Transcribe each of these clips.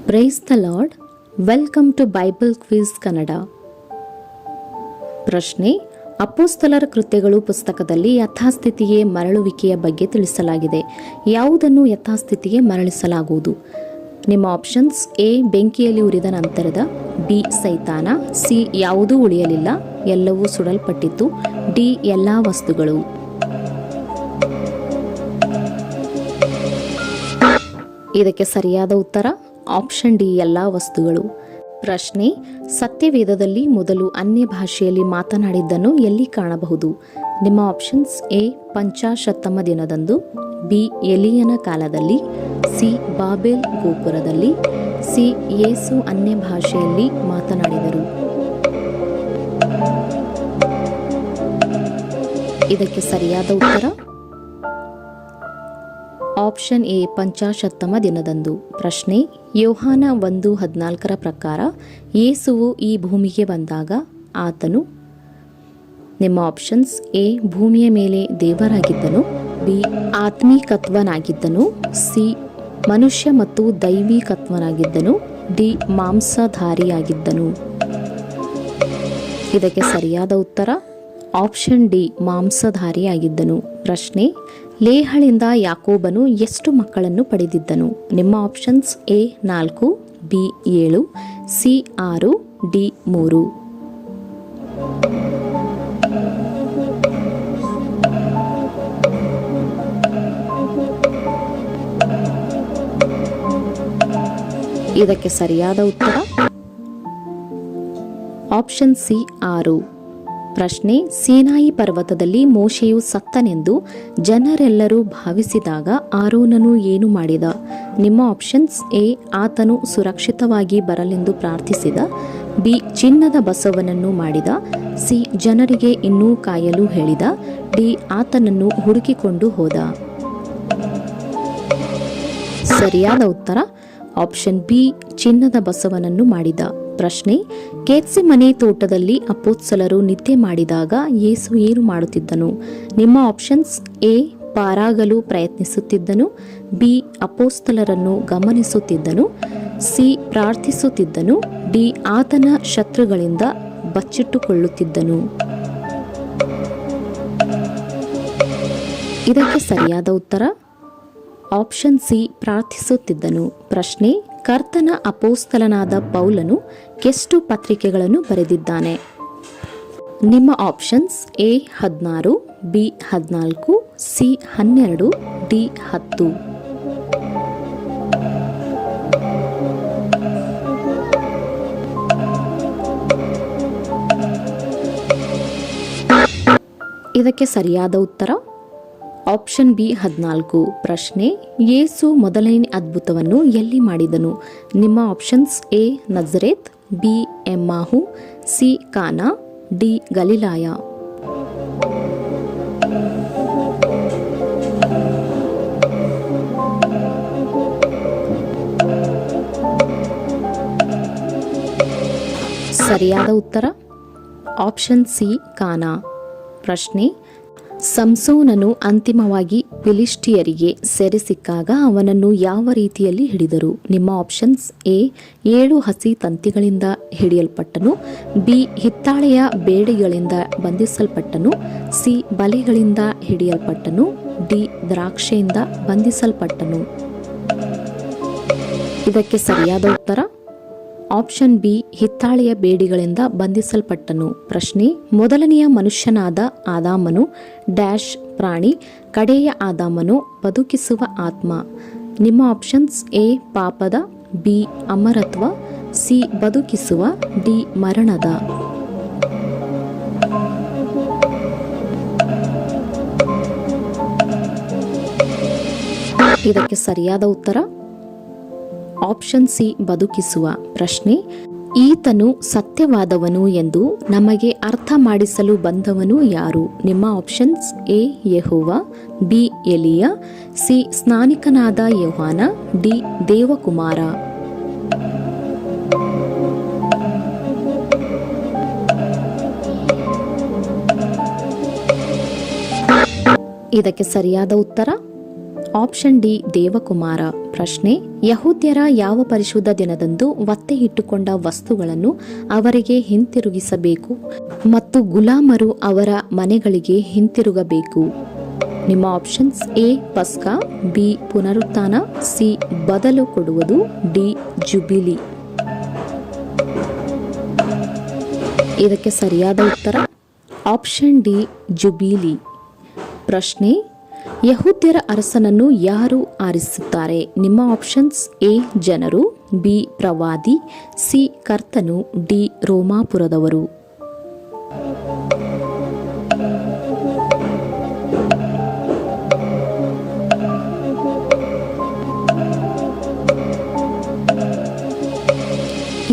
Price the Lord. Welcome to Bible quiz Kannada. ಪ್ರಶ್ನೆ: ಅಪೊಸ್ತಲರ ಕೃತ್ಯಗಳು ಪುಸ್ತಕದಲ್ಲಿ ಯಥಾಸ್ಥಿತಿಗೆ ಮರಳುವಿಕೆಯ ಬಗ್ಗೆ ತಿಳಿಸಲಾಗಿದೆ. ಯಾವುದನ್ನು ಯಥಾಸ್ಥಿತಿಗೆ ಮರಳಿಸಲಾಗುವುದು? ನಿಮ್ಮ ಆಪ್ಷನ್ಸ್: ಎ ಬೆಂಕಿಯಲ್ಲಿ ಉರಿದ ನಂತರದ, ಬಿ ಸೈತಾನ, ಸಿ ಯಾವುದೂ ಉಳಿಯಲಿಲ್ಲ, ಎಲ್ಲವೂ ಸುಡಲ್ಪಟ್ಟಿತು, ಡಿ ಎಲ್ಲಾ ವಸ್ತುಗಳು. ಇದಕ್ಕೆ ಸರಿಯಾದ ಉತ್ತರ ಆಪ್ಷನ್ ಡಿ ಎಲ್ಲಾ ವಸ್ತುಗಳು. ಪ್ರಶ್ನೆ: ಸತ್ಯವೇದದಲ್ಲಿ ಮೊದಲು ಅನ್ಯ ಭಾಷೆಯಲ್ಲಿ ಮಾತನಾಡಿದ್ದನ್ನು ಎಲ್ಲಿ ಕಾಣಬಹುದು? ನಿಮ್ಮ ಆಪ್ಷನ್ಸ್: ಎ ಪಂಚಾಶತ್ತಮ ದಿನದಂದು, ಬಿ ಎಲಿಯನ ಕಾಲದಲ್ಲಿ, ಸಿ ಬಾಬೆಲ್ ಗೋಪುರದಲ್ಲಿ, ಸಿ ಯೇಸು ಅನ್ಯ ಭಾಷೆಯಲ್ಲಿ ಮಾತನಾಡಿದರು. ಇದಕ್ಕೆ ಸರಿಯಾದ ಉತ್ತರ ಆಪ್ಷನ್ ಎ ಪಂಚಾಶತ್ತಮ ದಿನದಂದು. ಪ್ರಶ್ನೆ: ಯೋಹಾನ 1:14 ಪ್ರಕಾರ ಯೇಸುವು ಈ ಭೂಮಿಗೆ ಬಂದಾಗ ಆತನು ನಿಮ್ಮ ಆಪ್ಷನ್ಸ್: ಎ ಭೂಮಿಯ ಮೇಲೆ ದೇವರಾಗಿದ್ದನು, ಬಿ ಆತ್ಮೀಕತ್ವನಾಗಿದ್ದನು, ಸಿ ಮನುಷ್ಯ ಮತ್ತು ದೈವಿಕತ್ವನಾಗಿದ್ದನು, ಡಿ ಮಾಂಸಧಾರಿಯಾಗಿದ್ದನು. ಇದಕ್ಕೆ ಸರಿಯಾದ ಉತ್ತರ ಆಪ್ಷನ್ ಡಿ ಮಾಂಸಧಾರಿಯಾಗಿದ್ದನು. ಪ್ರಶ್ನೆ: ಲೇಹಳಿಂದ ಯಾಕೋಬನು ಎಷ್ಟು ಮಕ್ಕಳನ್ನು ಪಡೆದಿದ್ದನು? ನಿಮ್ಮ options: A 4, B 7, C 6, D 3. ಇದಕ್ಕೆ ಸರಿಯಾದ ಉತ್ತರ ಆಪ್ಷನ್ ಸಿ 6. ಪ್ರಶ್ನೆ: ಸೀನಾಯಿ ಪರ್ವತದಲ್ಲಿ ಮೋಶೆಯು ಸತ್ತನೆಂದು ಜನರೆಲ್ಲರೂ ಭಾವಿಸಿದಾಗ ಆರೋನನು ಏನು ಮಾಡಿದ? ನಿಮ್ಮ ಆಪ್ಷನ್ಸ್: ಎ ಆತನು ಸುರಕ್ಷಿತವಾಗಿ ಬರಲೆಂದು ಪ್ರಾರ್ಥಿಸಿದ, ಬಿ ಚಿನ್ನದ ಬಸವನನ್ನು ಮಾಡಿದ, ಸಿ ಜನರಿಗೆ ಇನ್ನೂ ಕಾಯಲು ಹೇಳಿದ, ಡಿ ಆತನನ್ನು ಹುಡುಕಿಕೊಂಡು ಹೋದ. ಸರಿಯಾದ ಉತ್ತರ ಆಪ್ಷನ್ ಬಿ ಚಿನ್ನದ ಬಸವನನ್ನು ಮಾಡಿದ. ಪ್ರಶ್ನೆ: ಗೆತ್ಸೆಮನೆ ತೋಟದಲ್ಲಿ ಅಪೊಸ್ತಲರು ನಿದ್ದೆ ಮಾಡಿದಾಗ ಯೇಸು ಏನು ಮಾಡುತ್ತಿದ್ದನು? ನಿಮ್ಮ ಆಪ್ಷನ್ಸ್: ಎ ಪಾರಾಗಲು ಪ್ರಯತ್ನಿಸುತ್ತಿದ್ದನು, ಬಿ ಅಪೊಸ್ತಲರನ್ನು ಗಮನಿಸುತ್ತಿದ್ದನು, ಸಿ ಪ್ರಾರ್ಥಿಸುತ್ತಿದ್ದನು, ಡಿ ಆತನ ಶತ್ರುಗಳಿಂದ ಬಚ್ಚಿಟ್ಟುಕೊಳ್ಳುತ್ತಿದ್ದನು. ಇದಕ್ಕೆ ಸರಿಯಾದ ಉತ್ತರ ಆಪ್ಷನ್ ಸಿ ಪ್ರಾರ್ಥಿಸುತ್ತಿದ್ದನು. ಪ್ರಶ್ನೆ: ಕರ್ತನ ಅಪೊಸ್ತಲನಾದ ಪೌಲನು ಎಷ್ಟು ಪತ್ರಿಕೆಗಳನ್ನು ಬರೆದಿದ್ದಾನೆ? ನಿಮ್ಮ options: A 16, B 14, C 12, D 10. ಇದಕ್ಕೆ ಸರಿಯಾದ ಉತ್ತರ ಆಪ್ಷನ್ ಬಿ 14. ಪ್ರಶ್ನೆ: ಯೇಸು ಮೊದಲನೇ ಅದ್ಭುತವನ್ನು ಎಲ್ಲಿ ಮಾಡಿದನು? ನಿಮ್ಮ options: A Nazareth, B Emmaus, C Cana, D ಗಲಿಲಾಯ. ಸರಿಯಾದ ಉತ್ತರ ಆಪ್ಷನ್ ಸಿ ಕಾನಾ. ಪ್ರಶ್ನೆ: ಸಂಸೋನನು ಅಂತಿಮವಾಗಿ ಫಿಲಿಷ್ಟಿಯರಿಗೆ ಸೆರೆ ಸಿಕ್ಕಾಗ ಅವನನ್ನು ಯಾವ ರೀತಿಯಲ್ಲಿ ಹಿಡಿದರು? ನಿಮ್ಮ ಆಪ್ಷನ್ಸ್: ಎ 7 ಹಸಿ ತಂತಿಗಳಿಂದ ಹಿಡಿಯಲ್ಪಟ್ಟನು, ಬಿ ಹಿತ್ತಾಳೆಯ ಬೇಡಿಗಳಿಂದ ಬಂಧಿಸಲ್ಪಟ್ಟನು, ಸಿ ಬಲೆಗಳಿಂದ ಹಿಡಿಯಲ್ಪಟ್ಟನು, ಡಿ ದ್ರಾಕ್ಷೆಯಿಂದ ಬಂಧಿಸಲ್ಪಟ್ಟನು. ಇದಕ್ಕೆ ಸರಿಯಾದ ಉತ್ತರ ಆಪ್ಷನ್ ಬಿ ಹಿತ್ತಾಳೆಯ ಬೇಡಿಗಳಿಂದ ಬಂಧಿಸಲ್ಪಟ್ಟನು. ಪ್ರಶ್ನೆ: ಮೊದಲನೆಯ ಮನುಷ್ಯನಾದ ಆದಾಮನು ಡ್ಯಾಶ್ ಪ್ರಾಣಿ, ಕಡೆಯ ಆದಾಮನು ಬದುಕಿಸುವ ಆತ್ಮ. ನಿಮ್ಮ ಆಪ್ಷನ್ಸ್: ಎ ಪಾಪದ, ಬಿ ಅಮರತ್ವ, ಸಿ ಬದುಕಿಸುವ, ಡಿ ಮರಣದ. ಇದಕ್ಕೆ ಸರಿಯಾದ ಉತ್ತರ ಆಪ್ಷನ್ ಸಿ ಬದುಕಿಸುವ. ಪ್ರಶ್ನೆ: ಈತನು ಸತ್ಯವಾದವನು ಎಂದು ನಮಗೆ ಅರ್ಥ ಮಾಡಿಸಲು ಬಂದವನು ಯಾರು? ನಿಮ್ಮ ಆಪ್ಷನ್ಸ್: ಎ ಯೆಹೋವ, ಬಿ ಎಲಿಯ, ಸಿ ಸ್ನಾನಿಕನಾದ ಯೋಹಾನ, ಡಿ ದೇವಕುಮಾರ. ಇದಕ್ಕೆ ಸರಿಯಾದ ಉತ್ತರ ಆಪ್ಷನ್ ಡಿ ದೇವಕುಮಾರ. ಪ್ರಶ್ನೆ ಯಹೂದ್ಯರ ಯಾವ ಪರಿಶುದ್ಧ ದಿನದಂದು ಒತ್ತೆ ಇಟ್ಟುಕೊಂಡ ವಸ್ತುಗಳನ್ನು ಅವರಿಗೆ ಹಿಂತಿರುಗಿಸಬೇಕು ಮತ್ತು ಗುಲಾಮರು ಅವರ ಮನೆಗಳಿಗೆ ಹಿಂತಿರುಗಬೇಕು? ನಿಮ್ಮ ಆಪ್ಷನ್ಸ್: ಎ ಪಸ್ಕಾ, ಬಿ ಪುನರುತ್ಥಾನ, ಸಿ ಬದಲು ಕೊಡುವುದು, ಡಿ ಜುಬಿಲಿ. ಇದಕ್ಕೆ ಸರಿಯಾದ ಉತ್ತರ ಆಪ್ಷನ್ ಡಿ ಜುಬಿಲಿ. ಪ್ರಶ್ನೆ ಯಹೂದ್ಯರ ಅರಸನನ್ನು ಯಾರು ಆರಿಸುತ್ತಾರೆ? ನಿಮ್ಮ ಆಪ್ಷನ್ಸ್: ಎ ಜನರು, ಬಿ ಪ್ರವಾದಿ, ಸಿ ಕರ್ತನು, ಡಿ ರೋಮಾಪುರದವರು.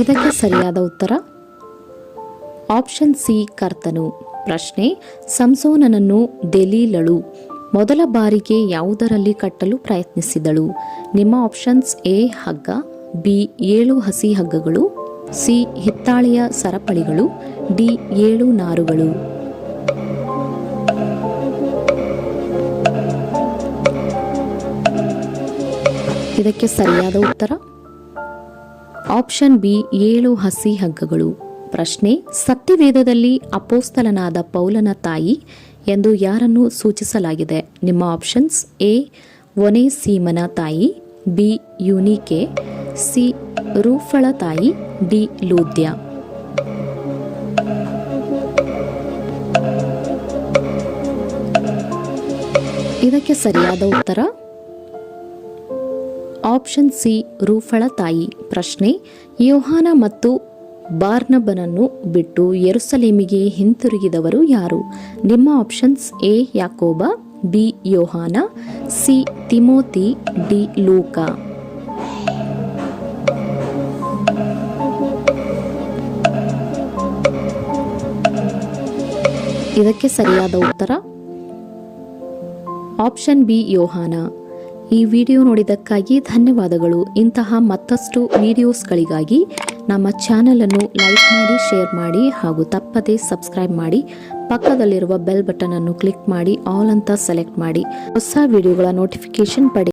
ಇದಕ್ಕೆ ಸರಿಯಾದ ಉತ್ತರ ಆಪ್ಷನ್ ಸಿ ಕರ್ತನು. ಪ್ರಶ್ನೆ ಸಂಸೋನನನ್ನು ದೆಲೀಲಳು ಮೊದಲ ಬಾರಿಗೆ ಯಾವುದರಲ್ಲಿ ಕಟ್ಟಲು ಪ್ರಯತ್ನಿಸಿದಳು? ನಿಮ್ಮ ಆಪ್ಷನ್ಸ್: ಎ ಹಗ್ಗ, ಬಿ 7 ಹಸಿ ಹಗ್ಗಗಳು, ಸಿ ಹಿತ್ತಾಳೆಯ ಸರಪಳಿಗಳು, ಡಿ 7 ನಾರುಗಳು. ಇದಕ್ಕೆ ಸರಿಯಾದ ಉತ್ತರ ಆಪ್ಷನ್ ಬಿ 7 ಹಸಿ ಹಗ್ಗಗಳು. ಪ್ರಶ್ನೆ ಸತ್ಯವೇದದಲ್ಲಿ ಅಪೋಸ್ತಲನಾದ ಪೌಲನ ತಾಯಿ ಎಂದು ಯಾರನ್ನು ಸೂಚಿಸಲಾಗಿದೆ? ನಿಮ್ಮ ಆಪ್ಷನ್ಸ್: ಎ ಒನೇಸೀಮನ ತಾಯಿ, ಬಿ ಯೂನಿಕೆ, ಸಿ ರೂಫಳ ತಾಯಿ, ಡಿ ಲೂದ್ಯ. ಇದಕ್ಕೆ ಸರಿಯಾದ ಉತ್ತರ ಆಪ್ಷನ್ ಸಿ ರೂಫಳ ತಾಯಿ. ಪ್ರಶ್ನೆ ಯೋಹಾನ ಮತ್ತು ಬಾರ್ನಬನನ್ನು ಬಿಟ್ಟು ಯೆರೂಸಲೇಮಿಗೆ ಹಿಂತಿರುಗಿದವರು ಯಾರು? ನಿಮ್ಮ ಆಪ್ಷನ್ಸ್: ಎ ಯಾಕೋಬ, ಬಿ ಯೋಹಾನ, ಸಿ ತಿಮೋತಿ, ಡಿ ಲೂಕ. ಇದಕ್ಕೆ ಸರಿಯಾದ ಉತ್ತರ ಆಪ್ಷನ್ ಬಿ ಯೋಹಾನ. ಈ ವಿಡಿಯೋ ನೋಡಿದ್ದಕ್ಕಾಗಿ ಧನ್ಯವಾದಗಳು. ಇಂತಹ ಮತ್ತಷ್ಟು ವಿಡಿಯೋಸ್ಗಳಿಗಾಗಿ ನಮ್ಮ ಚಾನಲನ್ನು ಲೈಕ್ ಮಾಡಿ, ಶೇರ್ ಮಾಡಿ ಹಾಗೂ ತಪ್ಪದೇ ಸಬ್ಸ್ಕ್ರೈಬ್ ಮಾಡಿ. ಪಕ್ಕದಲ್ಲಿರುವ ಬೆಲ್ ಬಟನ್ ಅನ್ನು ಕ್ಲಿಕ್ ಮಾಡಿ ಆಲ್ ಅಂತ ಸೆಲೆಕ್ಟ್ ಮಾಡಿ ಹೊಸ ವಿಡಿಯೋಗಳ ನೋಟಿಫಿಕೇಶನ್ ಪಡೆಯಿರಿ.